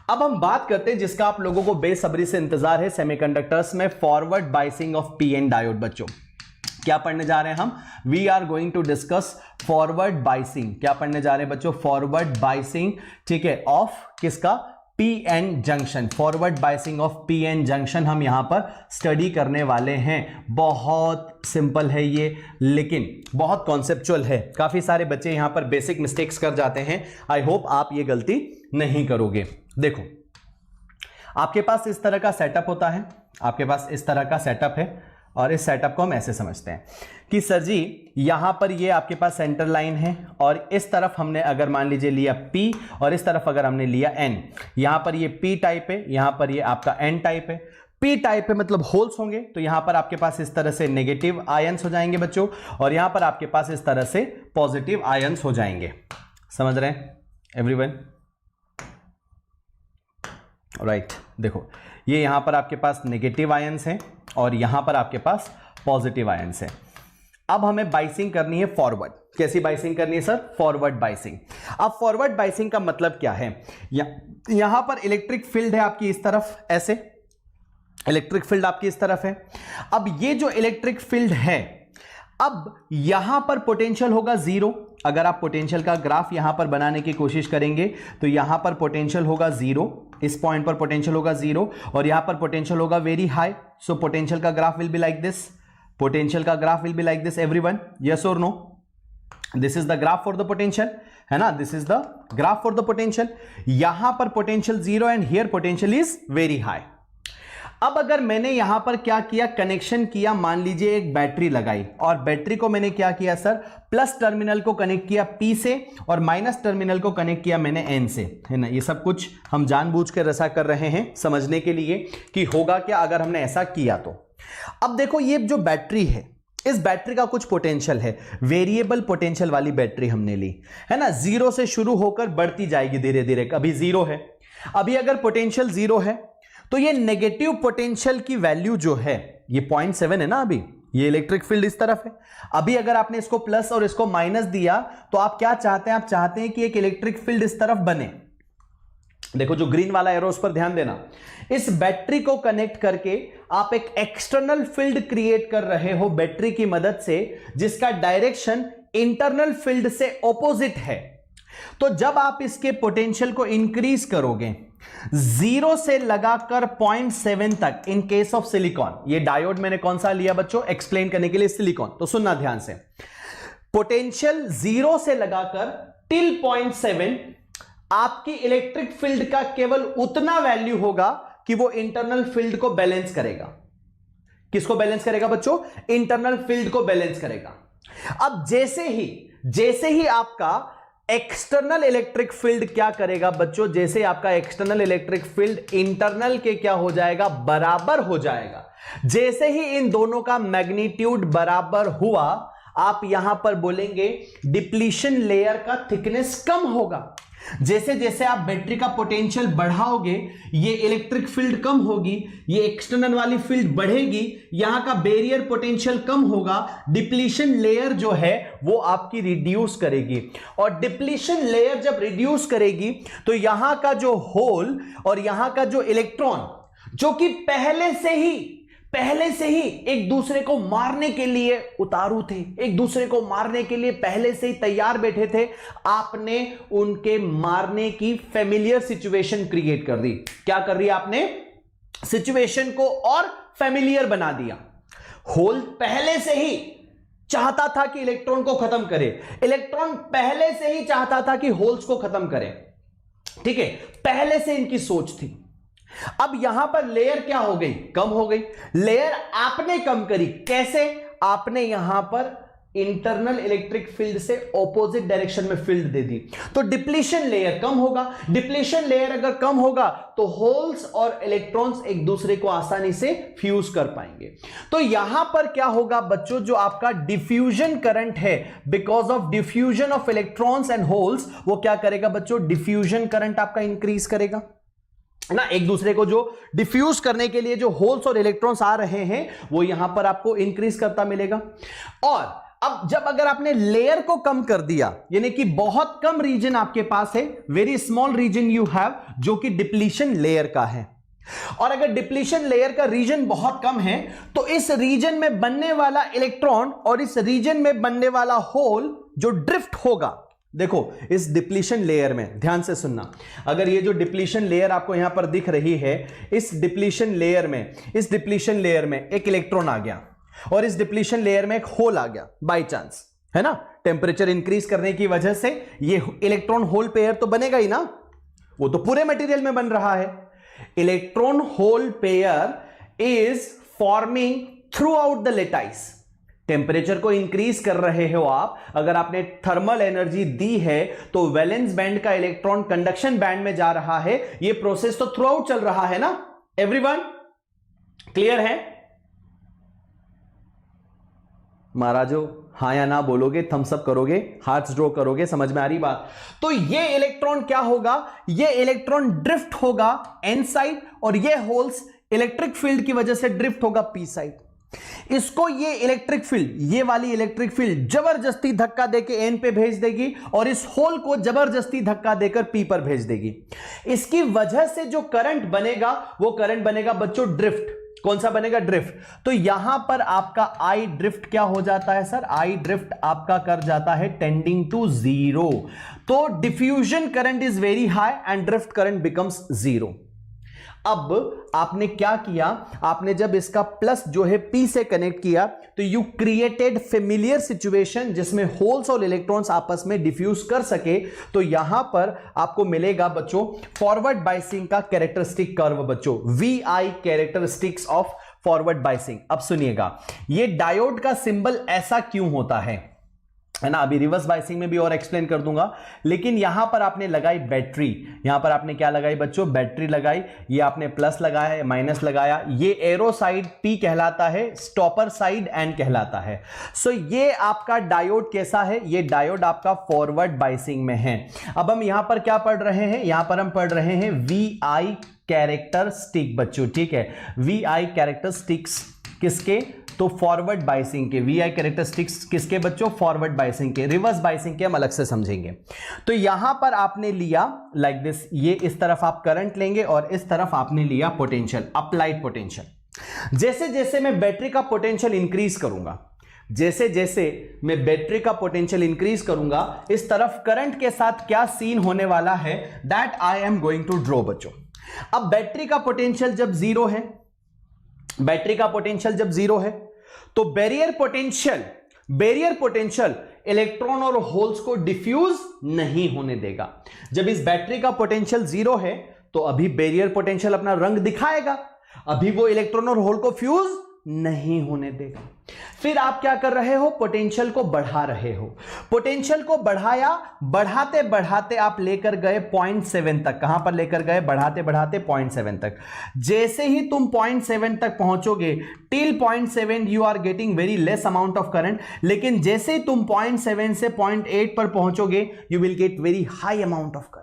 अब हम बात करते हैं जिसका आप लोगों को बेसब्री से इंतजार है सेमीकंडक्टर्स में, forward biasing of PN diode. बच्चों क्या पढ़ने जा रहे हैं हम? We are going to discuss forward biasing. क्या पढ़ने जा रहे हैं बच्चों? फॉरवर्ड बायसिंग, ठीक है, ऑफ किसका? PN junction. Forward biasing of PN junction हम यहां पर स्टडी करने वाले हैं। बहुत सिंपल है ये, लेकिन बहुत कॉन्सेप्चुअल है। काफी सारे बच्चे यहां पर बेसिक मिस्टेक्स कर जाते हैं। आई होप आप ये गलती नहीं करोगे। देखो, आपके पास इस तरह का सेटअप होता है, आपके पास इस तरह का सेटअप है, और इस सेटअप को हम ऐसे समझते हैं कि सर जी यहां पर ये आपके पास सेंटर लाइन है, और इस तरफ हमने अगर मान लीजिए लिया P, और इस तरफ अगर हमने लिया N, यहां पर ये P टाइप है, यहां पर ये आपका N टाइप है। P टाइप है मतलब होल्स होंगे, तो यहां पर आपके पास इस तरह से नेगेटिव आयंस हो जाएंगे बच्चों, और यहां पर आपके पास इस तरह से पॉजिटिव आयंस हो जाएंगे। समझ रहे हैं एवरीवन? राइट, देखो ये यहां पर आपके पास नेगेटिव आयंस हैं और यहां पर आपके पास पॉजिटिव आयंस है। अब हमें बाइसिंग करनी है फॉरवर्ड। कैसी बाइसिंग करनी है सर? Forward biasing. अब फॉरवर्ड बाइसिंग का मतलब क्या है? यहां पर इलेक्ट्रिक फील्ड है आपकी इस तरफ, ऐसे इलेक्ट्रिक फील्ड आपकी इस तरफ है। अब ये जो इलेक्ट्रिक फील्ड है, अब यहां पर पोटेंशियल होगा जीरो। अगर आप पोटेंशियल का ग्राफ यहां पर बनाने की कोशिश करेंगे तो यहां पर पोटेंशियल होगा जीरो, इस पॉइंट पर पोटेंशियल होगा जीरो, और यहां पर पोटेंशियल होगा वेरी हाई। सो पोटेंशियल का graph will be like this, potential का graph will be like this everyone, yes और no? This is the graph for the potential, है ना? This is the graph for the potential. यहां पर potential zero and here potential is very high. अब अगर मैंने यहां पर क्या किया, कनेक्शन किया, मान लीजिए एक बैटरी लगाई, और बैटरी को मैंने क्या किया सर? प्लस टर्मिनल को कनेक्ट किया P से, और माइनस टर्मिनल को कनेक्ट किया मैंने N से, है ना? ये सब कुछ हम जानबूझकर ऐसा कर रहे हैं समझने के लिए कि होगा क्या अगर हमने ऐसा किया तो। अब देखो ये जो बैटरी है, इस बैटरी का कुछ पोटेंशियल है, वेरिएबल पोटेंशियल वाली बैटरी हमने ली, है ना? जीरो से शुरू होकर बढ़ती जाएगी धीरे धीरे। अभी जीरो है, अभी अगर पोटेंशियल जीरो है तो ये नेगेटिव पोटेंशियल की वैल्यू जो है ये 0.7 है ना, अभी ये इलेक्ट्रिक फील्ड इस तरफ है। अभी अगर आपने इसको प्लस और इसको माइनस दिया तो आप क्या चाहते हैं? आप चाहते हैं कि एक इलेक्ट्रिक फील्ड इस तरफ बने। देखो जो ग्रीन वाला एरो, उस पर ध्यान देना। इस बैटरी को कनेक्ट करके आप एक एक्सटर्नल फील्ड क्रिएट कर रहे हो बैटरी की मदद से, जिसका डायरेक्शन इंटरनल फील्ड से ऑपोजिट है। तो जब आप इसके पोटेंशियल को इंक्रीज करोगे जीरो से लगाकर 0.7 तक, इन केस ऑफ सिलिकॉन, ये डायोड मैंने कौन सा लिया बच्चों एक्सप्लेन करने के लिए? सिलिकॉन। तो सुनना ध्यान से, पोटेंशियल जीरो से लगाकर टिल 0.7 आपकी इलेक्ट्रिक फील्ड का केवल उतना वैल्यू होगा कि वो इंटरनल फील्ड को बैलेंस करेगा। किसको बैलेंस करेगा बच्चों? इंटरनल फील्ड को बैलेंस करेगा। अब जैसे ही आपका एक्सटर्नल इलेक्ट्रिक फील्ड क्या करेगा बच्चों? जैसे आपका एक्सटर्नल इलेक्ट्रिक फील्ड इंटरनल के क्या हो जाएगा? बराबर हो जाएगा। जैसे ही इन दोनों का मैग्नीट्यूड बराबर हुआ, आप यहां पर बोलेंगे डिप्लीशन लेयर का थिकनेस कम होगा। जैसे जैसे आप बैटरी का पोटेंशियल बढ़ाओगे, ये इलेक्ट्रिक फील्ड कम होगी, ये एक्सटर्नल वाली फील्ड बढ़ेगी, यहां का बैरियर पोटेंशियल कम होगा, डिप्लीशन लेयर जो है वो आपकी रिड्यूस करेगी। और डिप्लीशन लेयर जब रिड्यूस करेगी तो यहां का जो होल और यहां का जो इलेक्ट्रॉन, जो कि पहले से ही एक दूसरे को मारने के लिए उतारू थे, एक दूसरे को मारने के लिए पहले से ही तैयार बैठे थे, आपने उनके मारने की फेमिलियर सिचुएशन क्रिएट कर दी। क्या कर रही आपने? सिचुएशन को और फेमिलियर बना दिया। होल पहले से ही चाहता था कि इलेक्ट्रॉन को खत्म करे, इलेक्ट्रॉन पहले से ही चाहता था कि होल्स को खत्म करे। ठीक है, पहले से इनकी सोच थी। अब यहां पर लेयर क्या हो गई? कम हो गई। लेयर आपने कम करी, कैसे? आपने यहां पर इंटरनल इलेक्ट्रिक फील्ड से ऑपोजिट डायरेक्शन में फील्ड दे दी, तो डिप्लीशन लेयर कम होगा। डिप्लीशन लेयर अगर कम होगा तो होल्स और इलेक्ट्रॉन्स एक दूसरे को आसानी से फ्यूज कर पाएंगे। तो यहां पर क्या होगा बच्चों? जो आपका डिफ्यूजन करंट है, because of diffusion of electrons and holes, वो क्या करेगा बच्चों? डिफ्यूजन करंट आपका इंक्रीज करेगा ना। एक दूसरे को जो डिफ्यूज करने के लिए जो होल्स और इलेक्ट्रॉन्स आ रहे हैं वो यहां पर आपको इंक्रीज करता मिलेगा। और अब जब अगर आपने लेयर को कम कर दिया, यानी कि बहुत कम रीजन आपके पास है, very small region you have, जो कि डिप्लीशन लेयर का है, और अगर डिप्लीशन लेयर का रीजन बहुत कम है तो इस रीजन में बनने वाला इलेक्ट्रॉन और इस रीजन में बनने वाला होल जो ड्रिफ्ट होगा, देखो इस डिप्लीशन लेयर में, ध्यान से सुनना, अगर ये जो डिप्लीशन लेयर आपको यहां पर दिख रही है, इस डिप्लीशन लेयर में एक इलेक्ट्रॉन आ गया और इस डिप्लीशन लेयर में एक होल आ गया बाय चांस, है ना, टेम्परेचर इंक्रीज करने की वजह से ये इलेक्ट्रॉन होल पेयर तो बनेगा ही ना, वो तो पूरे मटेरियल में बन रहा है। Electron hole pair is forming through out the lattice. Temperature को इंक्रीज कर रहे हो आप, अगर आपने थर्मल एनर्जी दी है तो वैलेंस बैंड का इलेक्ट्रॉन कंडक्शन बैंड में जा रहा है, ये प्रोसेस तो थ्रू आउट चल रहा है ना। एवरीवन क्लियर है? महाराजो हां या ना बोलोगे, थम्स अप करोगे, हार्ट्स ड्रॉ करोगे, समझ में आ रही बात? तो ये इलेक्ट्रॉन क्या होगा, ये इलेक्ट्रॉन ड्रिफ्ट होगा एन साइड और ये होल्स इलेक्ट्रिक फील्ड की वजह से ड्रिफ्ट होगा पी साइड। इसको ये इलेक्ट्रिक फील्ड, ये वाली इलेक्ट्रिक फील्ड जबरदस्ती धक्का देके एन पे भेज देगी और इस होल को जबरदस्ती धक्का देकर पी पर भेज देगी। इसकी वजह से जो करंट बनेगा वो करंट बनेगा बच्चों ड्रिफ्ट। कौन सा बनेगा? ड्रिफ्ट। तो यहां पर आपका आई ड्रिफ्ट क्या हो जाता है सर? आई ड्रिफ्ट आपका कर जाता है टेंडिंग टू जीरो। तो diffusion current is very high and drift current becomes zero. अब आपने क्या किया, आपने जब इसका प्लस जो है पी से कनेक्ट किया तो यू क्रिएटेड फेमिलियर सिचुएशन जिसमें होल्स और इलेक्ट्रॉन्स आपस में डिफ्यूज कर सके। तो यहां पर आपको मिलेगा बच्चों फॉरवर्ड बाइसिंग का कैरेक्टरिस्टिक कर्व, बच्चों V I characteristics of forward biasing. अब सुनिएगा, ये डायोड का सिंबल ऐसा क्यों होता है ना, अभी रिवर्स बाइसिंग में भी और एक्सप्लेन कर दूंगा। लेकिन यहां पर आपने लगाई बैटरी, यहां पर आपने क्या लगाई बच्चों? बैटरी लगाई। ये आपने प्लस लगाया, माइनस लगाया, ये एरो साइड पी कहलाता है, स्टॉपर साइड एन कहलाता है। सो ये आपका डायोड कैसा है? ये डायोड आपका फॉरवर्ड बाइसिंग में है। अब हम यहां पर क्या पढ़ रहे हैं? यहां पर हम पढ़ रहे हैं वी आई कैरेक्टरिस्टिक बच्चों, ठीक है, वी आई कैरेक्टरिस्टिक्स किसके? तो फॉरवर्ड बाइसिंग के। वी आई कैरेक्टरिस्टिक्स किसके बच्चों? फॉरवर्ड बाइसिंग के। रिवर्स बाइसिंग के हम अलग से समझेंगे। तो यहां पर आपने लिया लाइक दिस, ये इस तरफ आप करंट लेंगे और इस तरफ आपने लिया पोटेंशियल, अप्लाइड पोटेंशियल। जैसे जैसे मैं बैटरी का पोटेंशियल इंक्रीज करूंगा, जैसे जैसे मैं बैटरी का पोटेंशियल इंक्रीज करूंगा, इस तरफ करंट के साथ क्या सीन होने वाला है that I am going to draw बच्चों। अब बैटरी का पोटेंशियल जब जीरो है, बैटरी का पोटेंशियल जब जीरो है तो बैरियर पोटेंशियल इलेक्ट्रॉन और होल्स को डिफ्यूज नहीं होने देगा। जब इस बैटरी का पोटेंशियल जीरो है तो अभी बैरियर पोटेंशियल अपना रंग दिखाएगा, अभी वो इलेक्ट्रॉन और होल को फ्यूज नहीं होने देगा। फिर आप क्या कर रहे हो? पोटेंशियल को बढ़ा रहे हो। पोटेंशियल को बढ़ाया, बढ़ाते बढ़ाते आप लेकर गए 0.7 तक। कहां पर लेकर गए? बढ़ाते बढ़ाते 0.7 तक। जैसे ही तुम 0.7 तक पहुंचोगे, till 0.7 you are getting very less amount of current, लेकिन जैसे ही तुम 0.7 से 0.8 पर पहुंचोगे you will get very high amount of current.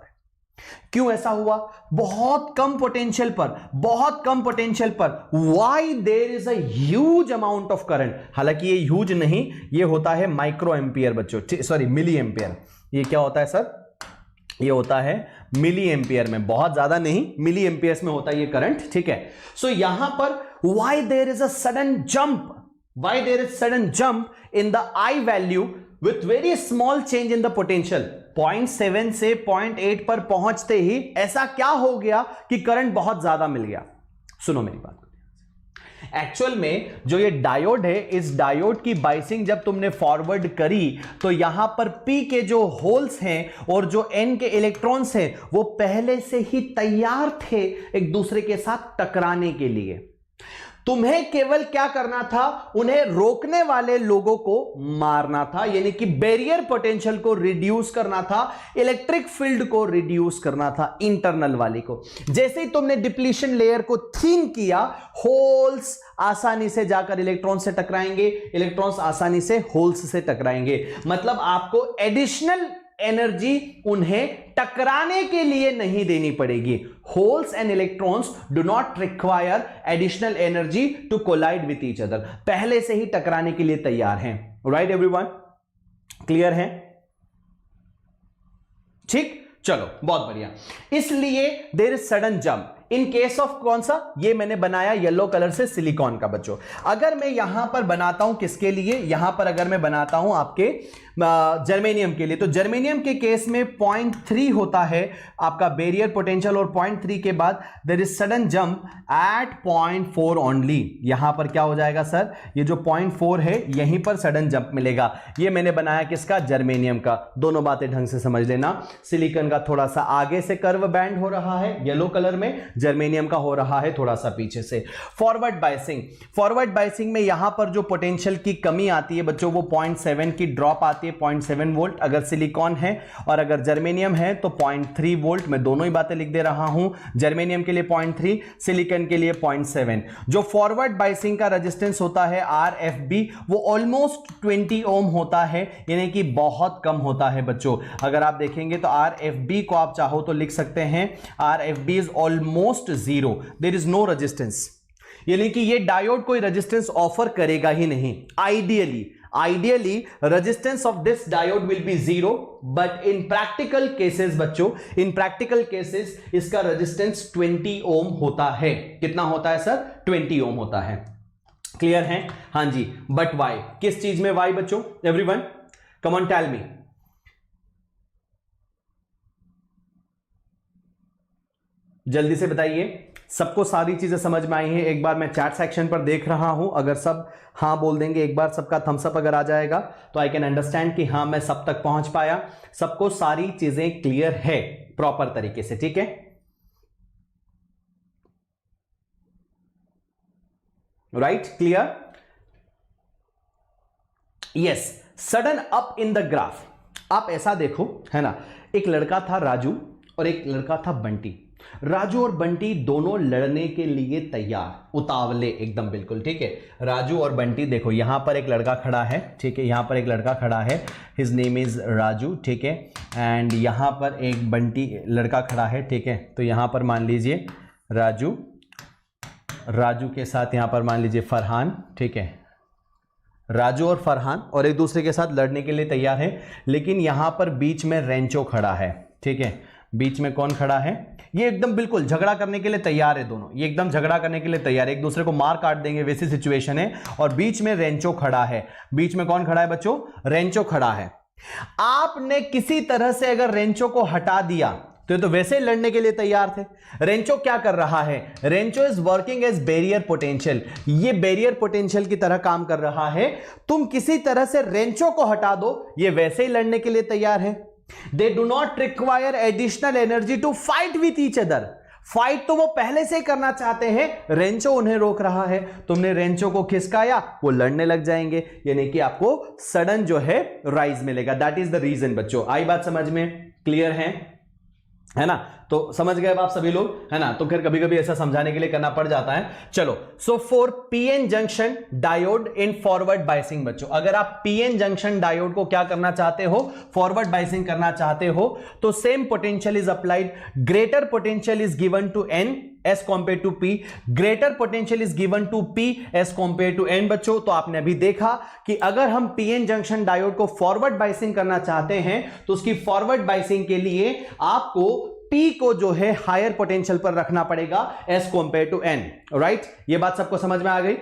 क्यों ऐसा हुआ? बहुत कम पोटेंशियल पर why there is a huge amount of current. हालांकि ये ह्यूज नहीं, ये होता है माइक्रो एम्पियर बच्चों, सॉरी मिली एम्पियर। ये क्या होता है सर? ये होता है मिली एम्पियर में, बहुत ज्यादा नहीं, मिली एम्पियर्स में होता है ये करंट, ठीक है। सो यहां पर why there is a sudden jump in the I value with very small change in the potential। 0.7 से 0.8 पर पहुंचते ही ऐसा क्या हो गया कि करंट बहुत ज्यादा मिल गया? सुनो मेरी बात। एक्चुअल में जो ये डायोड है, इस डायोड की बाइसिंग जब तुमने फॉरवर्ड करी तो यहां पर P के जो होल्स हैं और जो N के इलेक्ट्रॉन्स हैं वो पहले से ही तैयार थे एक दूसरे के साथ टकराने के लिए। तुम्हें केवल क्या करना था? उन्हें रोकने वाले लोगों को मारना था, यानी कि बैरियर पोटेंशियल को रिड्यूस करना था, इलेक्ट्रिक फील्ड को रिड्यूस करना था, इंटरनल वाली को। जैसे ही तुमने डिप्लीशन लेयर को थिन किया, होल्स आसानी से जाकर इलेक्ट्रॉन से टकराएंगे, इलेक्ट्रॉन्स आसानी से होल्स से टकराएंगे। मतलब आपको एडिशनल एनर्जी उन्हें टकराने के लिए नहीं देनी पड़ेगी। Holes and electrons do not require additional energy to collide with each other, पहले से ही टकराने के लिए तैयार हैं। राइट एवरीवन, क्लियर है? ठीक, चलो बहुत बढ़िया। इसलिए there is sudden jump in case of कौन सा, ये मैंने बनाया येलो कलर से सिलिकॉन का बच्चों। अगर मैं यहां पर बनाता हूं किसके लिए, यहां पर अगर मैं बनाता हूं आपके जर्मेनियम के लिए, तो जर्मेनियम के केस में 0.3 होता है आपका बैरियर पोटेंशियल, और 0.3 के बाद there is sudden jump at 0.4 only. यहां पर क्या हो जाएगा सर, ये जो 0.4 है यहीं पर सडन जंप मिलेगा। ये मैंने बनाया किसका, जर्मेनियम का। दोनों बातें ढंग से समझ लेना, सिलिकॉन का थोड़ा सा आगे से कर्व बैंड हो रहा है येलो कलर में, जर्मेनियम का हो रहा है थोड़ा सा पीछे से। फॉरवर्ड बायसिंग, फॉरवर्ड बायसिंग में यहां पर जो पोटेंशियल की कमी आती है बच्चों, वो 0.7 की ड्रॉप आती है, 0.7 वोल्ट अगर सिलिकॉन है, और अगर जर्मेनियम है तो 0.3 वोल्ट। मैं दोनों ही बातें लिख दे रहा हूं, जर्मेनियम के लिए 0.3, सिलिकॉन के लिए 0.7। जो फॉरवर्ड बायसिंग का रेजिस्टेंस होता है RFB, वो ऑलमोस्ट 20 ओम होता है, यानी कि बहुत कम होता है बच्चों। अगर आप देखेंगे तो RFB को आप चाहो तो लिख सकते हैं, RFB is almost 0, there is no resistance, यानी कि ये डायोड कोई रेजिस्टेंस ऑफर करेगा ही नहीं। Ideally, resistance of this diode will be 0, but in practical cases बच्चों, in practical cases इसका resistance 20 ओम होता है। कितना होता है सर, 20 ओम होता है। क्लियर है? हाँ जी। बट वाई, किस चीज में वाई बच्चों, everyone come on tell me. जल्दी से बताइए, सबको सारी चीजें समझ में आई हैं? एक बार मैं चैट सेक्शन पर देख रहा हूं, अगर सब हाँ बोल देंगे, एक बार सबका थम्स अप अगर आ जाएगा तो आई कैन अंडरस्टैंड कि हाँ मैं सब तक पहुंच पाया, सबको सारी चीजें क्लियर है प्रॉपर तरीके से। ठीक है, right, clear? Yes, sudden up in the graph. आप ऐसा देखो, है ना, एक लड़का था राजू और एक लड़का था बंटी। राजू और बंटी दोनों लड़ने के लिए तैयार, उतावले एकदम, बिल्कुल ठीक है। राजू और बंटी, देखो यहां पर एक लड़का खड़ा है, ठीक है, यहां पर एक लड़का खड़ा है, हिज नेम इज राजू, ठीक है, एंड यहां पर एक बंटी लड़का खड़ा है, ठीक है। तो यहां पर मान लीजिए राजू, राजू के साथ यहां पर मान लीजिए फरहान, ठीक है, राजू और फरहान और एक दूसरे के साथ लड़ने के लिए तैयार है। लेकिन यहां पर बीच में रेंचो खड़ा है, ठीक है, बीच में कौन खड़ा है, ये एकदम बिल्कुल झगड़ा करने के लिए तैयार है दोनों, ये एकदम झगड़ा करने के लिए तैयार है, एक दूसरे को मार काट देंगे वैसी सिचुएशन है। और बीच में रेंचो खड़ा है, बीच में कौन खड़ा है बच्चों, रेंचो खड़ा है। आपने किसी तरह से अगर रेंचो को हटा दिया तो ये तो वैसे ही लड़ने के लिए तैयार थे। रेंचो क्या कर रहा है, Rancho is working as barrier potential, ये बैरियर पोटेंशियल की तरह काम कर रहा है। तुम किसी तरह से रेंचो को हटा दो, ये वैसे ही लड़ने के लिए तैयार है। They do not require additional energy to fight with each other. Fight तो वो पहले से ही करना चाहते हैं, रेंचो उन्हें रोक रहा है। तुमने रेंचो को खिसकाया, वो लड़ने लग जाएंगे, यानी कि आपको सडन जो है राइज मिलेगा। दैट इज द रीजन बच्चों। आई बात समझ में? क्लियर है ना? तो समझ गए आप सभी लोग, है ना? तो फिर कभी कभी ऐसा समझाने के लिए करना पड़ जाता है। चलो, so for PN junction diode in forward biasing बच्चों, अगर आप पीएन जंक्शन डायोड को क्या करना चाहते हो, फॉरवर्ड बायसिंग करना चाहते हो, तो same potential is applied, greater potential is given to N as compare to P, greater potential is given to P as compare to N बच्चों। तो आपने अभी देखा कि अगर हम पीएन जंक्शन डायोड को फॉरवर्ड बायसिंग करना चाहते हैं तो उसकी फॉरवर्ड बायसिंग के लिए आपको P को जो है हायर पोटेंशियल पर रखना पड़ेगा as compare to N. Right, ये बात सबको समझ में आ गई?